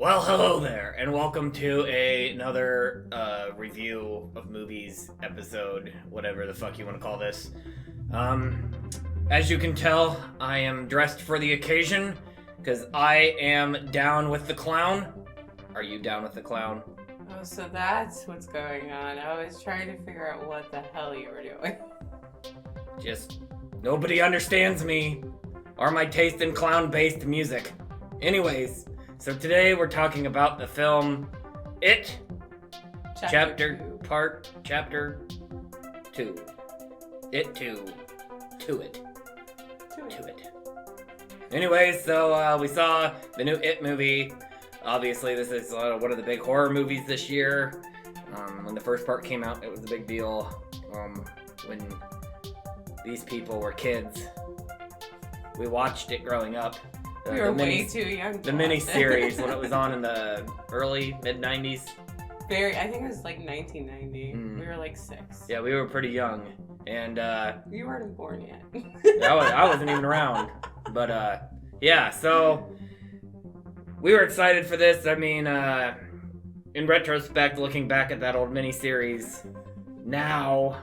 Well, hello there, and welcome to another review of movies episode, whatever the fuck you want to call this. As you can tell, I am dressed for the occasion, because I am down with the clown. Are you down with the clown? Oh, so that's what's going on. I was trying to figure out what the hell you were doing. Just, nobody understands me, or my taste in clown-based music. Anyways, so today we're talking about the film It, Chapter 2. It to it. Anyways, so we saw the new It movie. Obviously, this is one of the big horror movies this year. When the first part came out, it was a big deal. When these people were kids, we watched it growing up. We were way too young. The mini-series when it was on in the early, mid-90s. I think it was like 1990. We were like 6. Yeah, we were pretty young. And, you weren't born yet. I wasn't even around. But, yeah, so we were excited for this. I mean, in retrospect, looking back at that old mini-series, now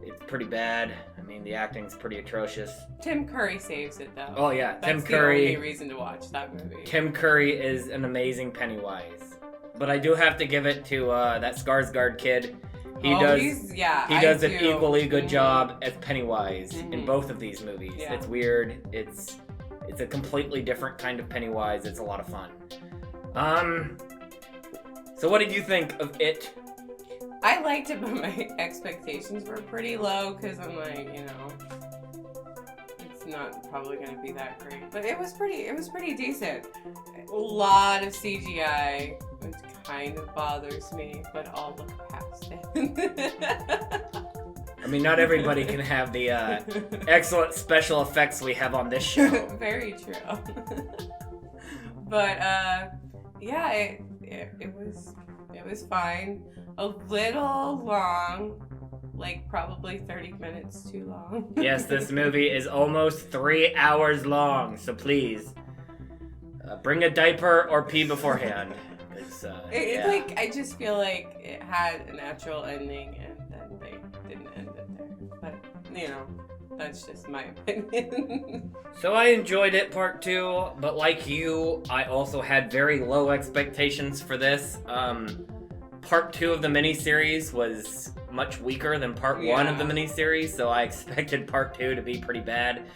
it's pretty bad. I mean, the acting's pretty atrocious. Tim Curry saves it, though. Oh, yeah. That's Tim Curry. the only reason to watch that movie. Tim Curry is an amazing Pennywise. But I do have to give it to that Skarsgård kid. He does an equally good job as Pennywise in both of these movies. Yeah. It's weird. It's a completely different kind of Pennywise. It's a lot of fun. So what did you think of It? I liked it, but my expectations were pretty low because I'm like, it's not probably going to be that great. But it was pretty decent. A lot of CGI, which kind of bothers me, but I'll look past it. I mean, not everybody can have the excellent special effects we have on this show. Very true. But yeah, it was fine. A little long, like probably 30 minutes too long. Yes, this movie is almost 3 hours long, so please bring a diaper or pee beforehand. Like, I just feel like it had a natural ending and then they didn't end it there. But, that's just my opinion. So I enjoyed it, part 2, but like you, I also had very low expectations for this. Part 2 of the miniseries was much weaker than part 1 of the miniseries, so I expected part 2 to be pretty bad.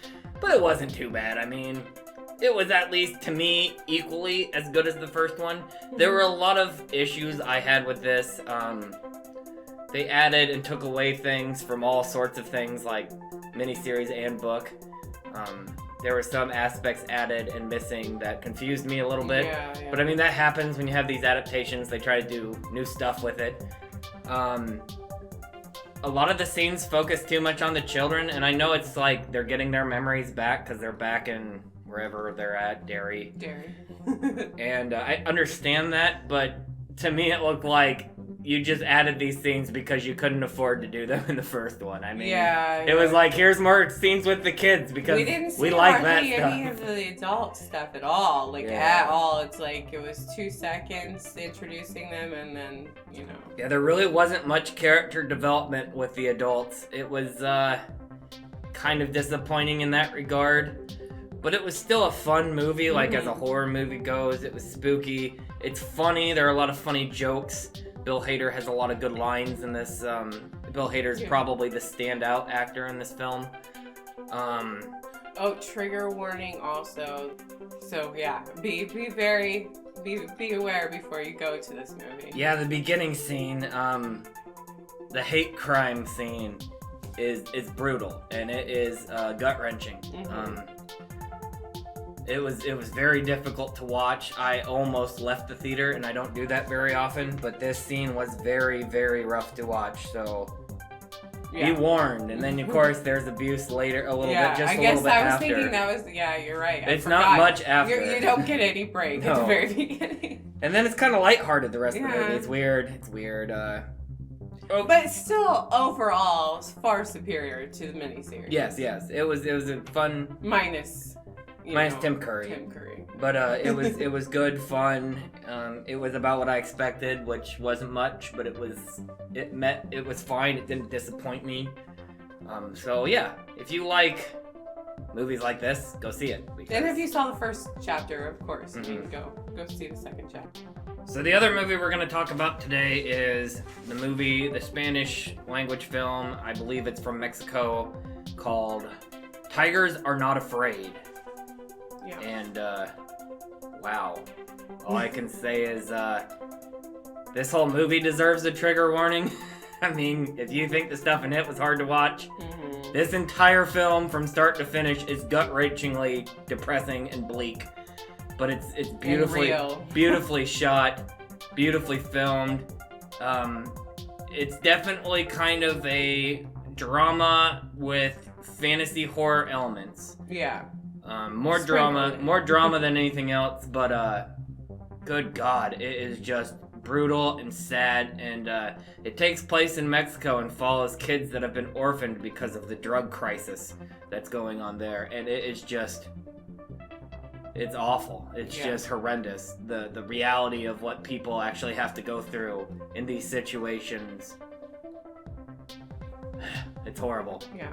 But it wasn't too bad. I mean, it was at least, to me, equally as good as the first one. There were a lot of issues I had with this. They added and took away things from all sorts of things, like miniseries and book. There were some aspects added and missing that confused me a little bit. Yeah. But I mean, that happens when you have these adaptations. They try to do new stuff with it. A lot of the scenes focus too much on the children, and I know it's like they're getting their memories back because they're back in wherever they're at, Derry. And I understand that, but to me it looked like you just added these scenes because you couldn't afford to do them in the first one. I mean, it was like, here's more scenes with the kids because we like that stuff. Any of the adult stuff at all, at all. It's like it was 2 seconds introducing them, and then Yeah, there really wasn't much character development with the adults. It was kind of disappointing in that regard, but it was still a fun movie. Like as a horror movie goes, it was spooky. It's funny. There are a lot of funny jokes. Bill Hader has a lot of good lines in this. Bill Hader's probably the standout actor in this film. Trigger warning also. So yeah, be aware before you go to this movie. Yeah, the beginning scene, the hate crime scene is brutal, and it is gut-wrenching. It was very difficult to watch. I almost left the theater, and I don't do that very often, but this scene was very, very rough to watch, so be warned. And then, of course, there's abuse later, a little bit after. I was thinking that was, you're right. It's not much after. You don't get any break at the very beginning. And then it's kind of lighthearted the rest of the movie. It's weird. But still, overall, far superior to the miniseries. Yes. It was a fun... Minus Minus Tim Curry. Tim Curry. But it was good, fun. It was about what I expected, which wasn't much, but it was fine. It didn't disappoint me. So yeah, if you like movies like this, go see it. And if you saw the first chapter, of course, you can go see the second chapter. So the other movie we're going to talk about today is the Spanish language film. I believe it's from Mexico, called Tigers Are Not Afraid. Yeah. And wow, all I can say is this whole movie deserves a trigger warning. I mean, if you think the stuff in it was hard to watch, this entire film from start to finish is gut-wrenchingly depressing and bleak. But it's beautifully shot, beautifully filmed. It's definitely kind of a drama with fantasy horror elements. Yeah. More drama than anything else. But good God, it is just brutal and sad. And it takes place in Mexico and follows kids that have been orphaned because of the drug crisis that's going on there. And it is just... It's awful. It's just horrendous. The reality of what people actually have to go through in these situations. It's horrible. Yeah.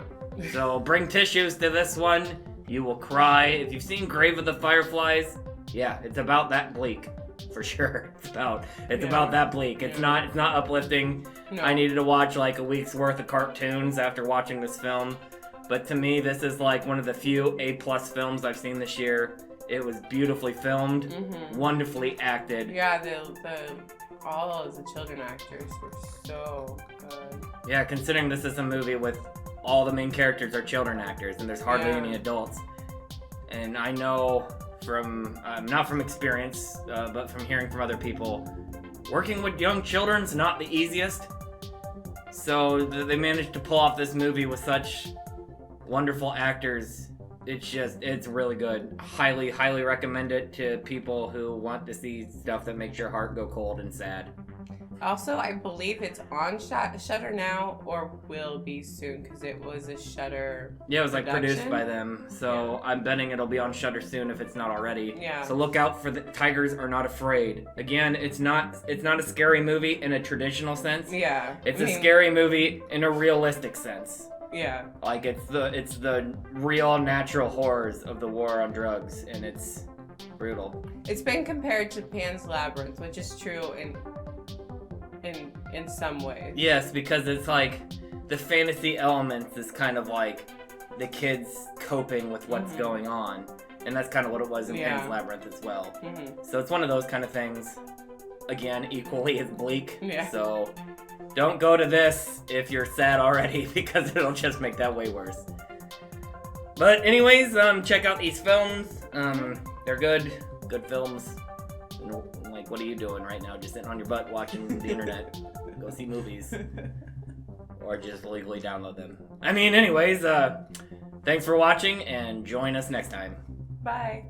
So bring tissues to this one. You will cry. If you've seen Grave of the Fireflies, yeah, it's about that bleak. For sure. It's about that bleak. It's not uplifting. No. I needed to watch like a week's worth of cartoons after watching this film. But to me, this is like one of the few A+ films I've seen this year. It was beautifully filmed, wonderfully acted. Yeah, all of the children actors were so good. Yeah, considering this is a movie with all the main characters are children actors, and there's hardly any adults. And I know from, not from experience, but from hearing from other people, working with young children's not the easiest. So they managed to pull off this movie with such wonderful actors. It's really good. Highly, highly recommend it to people who want to see stuff that makes your heart go cold and sad. Also, I believe it's on Shudder now, or will be soon, because it was a Shudder. Yeah, it was like produced by them, so I'm betting it'll be on Shudder soon if it's not already. Yeah. So look out for the Tigers Are Not Afraid. Again, it's not a scary movie in a traditional sense. Yeah. It's a scary movie in a realistic sense. Yeah. Like it's the real natural horrors of the war on drugs, and it's brutal. It's been compared to Pan's Labyrinth, which is true in some ways. Yes, because it's like the fantasy elements is kind of like the kids coping with what's going on, and that's kind of what it was in Pan's Labyrinth as well. So it's one of those kind of things. Again, equally as bleak. Yeah. So don't go to this if you're sad already, because it'll just make that way worse. But anyways, check out these films. They're good films. Like, what are you doing right now? Just sitting on your butt watching the internet. Go see movies. Or just legally download them. I mean, anyways, thanks for watching, and join us next time. Bye.